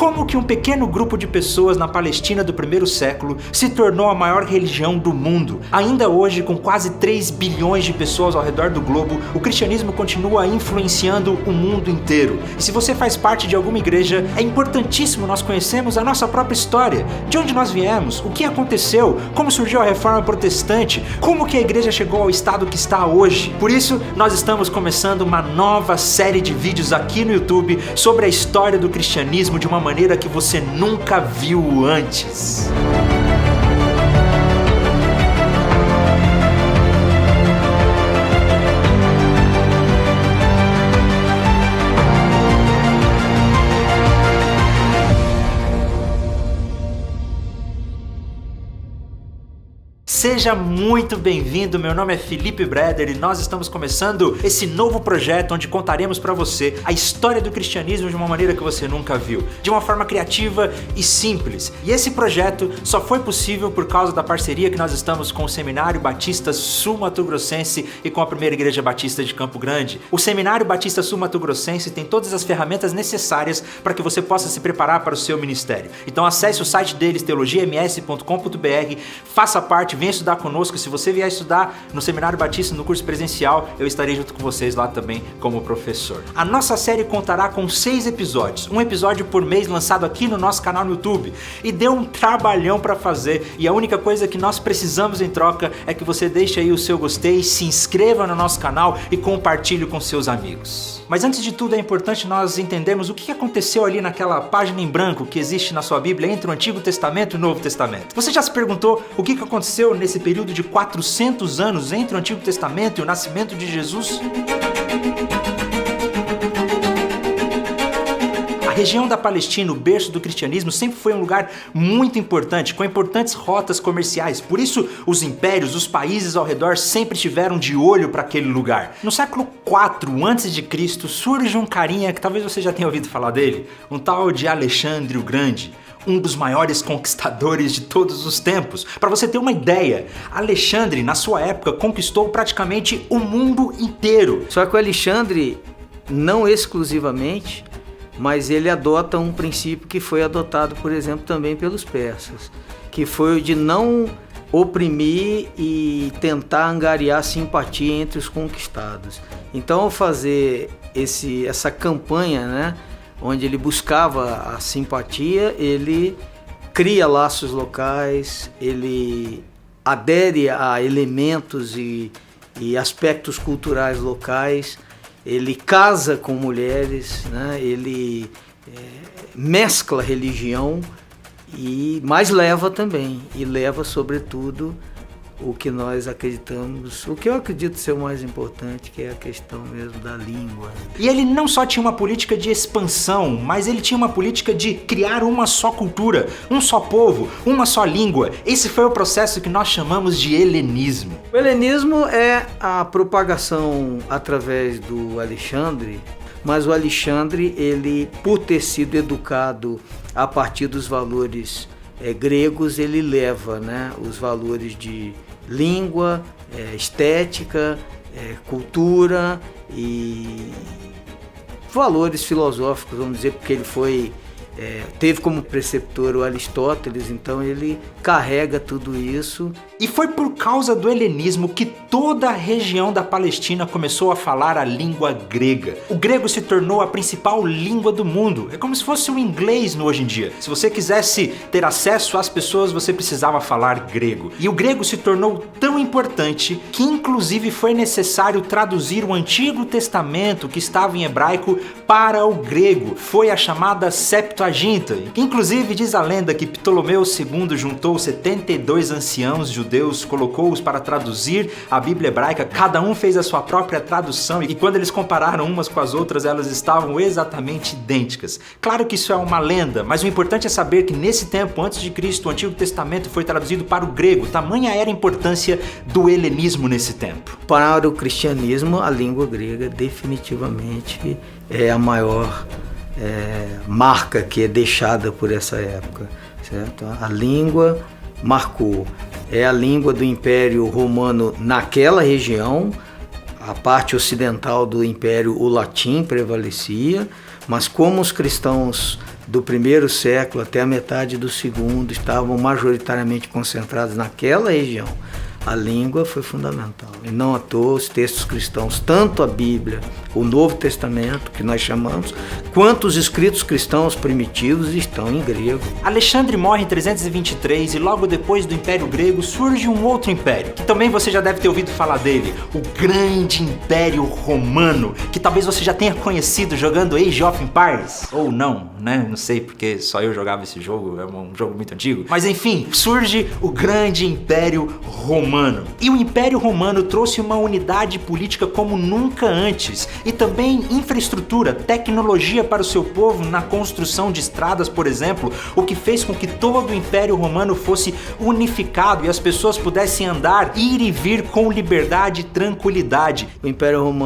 Como que um pequeno grupo de pessoas na Palestina do primeiro século se tornou a maior religião do mundo? Ainda hoje, com quase 3 bilhões de pessoas ao redor do globo, o cristianismo continua influenciando o mundo inteiro. E se você faz parte de alguma igreja, é importantíssimo nós conhecermos a nossa própria história. De onde nós viemos, o que aconteceu, como surgiu a reforma protestante, como que a igreja chegou ao estado que está hoje. Por isso, nós estamos começando uma nova série de vídeos aqui no YouTube sobre a história do cristianismo de uma maneira que você nunca viu antes. Seja muito bem-vindo, meu nome é Felipe Breder e nós estamos começando esse novo projeto onde contaremos para você a história do cristianismo de uma maneira que você nunca viu, de uma forma criativa e simples. E esse projeto só foi possível por causa da parceria que nós estamos com o Seminário Batista Sul-Mato Grossense e com a Primeira Igreja Batista de Campo Grande. O Seminário Batista Sul-Mato Grossense tem todas as ferramentas necessárias para que você possa se preparar para o seu ministério. Então acesse o site deles, teologiams.com.br, faça parte, venha estudar conosco. Se você vier estudar no Seminário Batista, no curso presencial, eu estarei junto com vocês lá também como professor. A nossa série contará com 6 episódios, um episódio por mês lançado aqui no nosso canal no YouTube. E deu um trabalhão para fazer, e a única coisa que nós precisamos em troca é que você deixe aí o seu gostei, se inscreva no nosso canal e compartilhe com seus amigos. Mas antes de tudo é importante nós entendermos o que aconteceu ali naquela página em branco que existe na sua Bíblia entre o Antigo Testamento e o Novo Testamento. Você já se perguntou o que aconteceu nesse período de 400 anos entre o Antigo Testamento e o nascimento de Jesus? A região da Palestina, o berço do cristianismo, sempre foi um lugar muito importante, com importantes rotas comerciais. Por isso, os impérios, os países ao redor sempre estiveram de olho para aquele lugar. No século IV a.C., surge um carinha que talvez você já tenha ouvido falar dele, um tal de Alexandre o Grande, um dos maiores conquistadores de todos os tempos. Para você ter uma ideia, Alexandre, na sua época, conquistou praticamente o mundo inteiro. Só que o Alexandre, não exclusivamente, mas ele adota um princípio que foi adotado, por exemplo, também pelos persas, que foi o de não oprimir e tentar angariar simpatia entre os conquistados. Então, ao fazer essa campanha, né, onde ele buscava a simpatia, ele cria laços locais, ele adere a elementos e aspectos culturais locais, ele casa com mulheres, né? Ele mescla religião, mas leva também, e leva sobretudo o que nós acreditamos, o que eu acredito ser o mais importante, que é a questão mesmo da língua. E ele não só tinha uma política de expansão, mas ele tinha uma política de criar uma só cultura, um só povo, uma só língua. Esse foi o processo que nós chamamos de helenismo. O helenismo é a propagação através do Alexandre, mas o Alexandre, ele, por ter sido educado a partir dos valores gregos, ele leva, né, os valores de língua, estética, cultura e valores filosóficos, vamos dizer, porque ele teve como preceptor o Aristóteles, então ele carrega tudo isso. E foi por causa do helenismo que toda a região da Palestina começou a falar a língua grega. O grego se tornou a principal língua do mundo. É como se fosse o inglês no hoje em dia. Se você quisesse ter acesso às pessoas, você precisava falar grego. E o grego se tornou tão importante que inclusive foi necessário traduzir o Antigo Testamento, que estava em hebraico, para o grego. Foi a chamada Septuaginta. Inclusive diz a lenda que Ptolomeu II juntou 72 anciãos judeus, colocou-os para traduzir a Bíblia hebraica, cada um fez a sua própria tradução e quando eles compararam umas com as outras, elas estavam exatamente idênticas. Claro que isso é uma lenda, mas o importante é saber que nesse tempo, antes de Cristo, o Antigo Testamento foi traduzido para o grego. Tamanha era a importância do helenismo nesse tempo. Para o cristianismo, a língua grega definitivamente é a maior marca que é deixada por essa época, certo? A língua marcou, é a língua do Império Romano naquela região. A parte ocidental do Império, o latim prevalecia, mas como os cristãos do primeiro século até a metade do segundo estavam majoritariamente concentrados naquela região, a língua foi fundamental. E não à toa os textos cristãos, tanto a Bíblia, o Novo Testamento, que nós chamamos, quanto os escritos cristãos primitivos estão em grego. Alexandre morre em 323 e logo depois do Império Grego surge um outro império, que também você já deve ter ouvido falar dele, o Grande Império Romano, que talvez você já tenha conhecido jogando Age of Empires, ou não, né? Não sei, porque só eu jogava esse jogo, é um jogo muito antigo. Mas enfim, surge o Grande Império Romano. E o Império Romano trouxe uma unidade política como nunca antes, e também infraestrutura, tecnologia para o seu povo na construção de estradas, por exemplo, o que fez com que todo o Império Romano fosse unificado e as pessoas pudessem andar, ir e vir com liberdade e tranquilidade. O Império Romano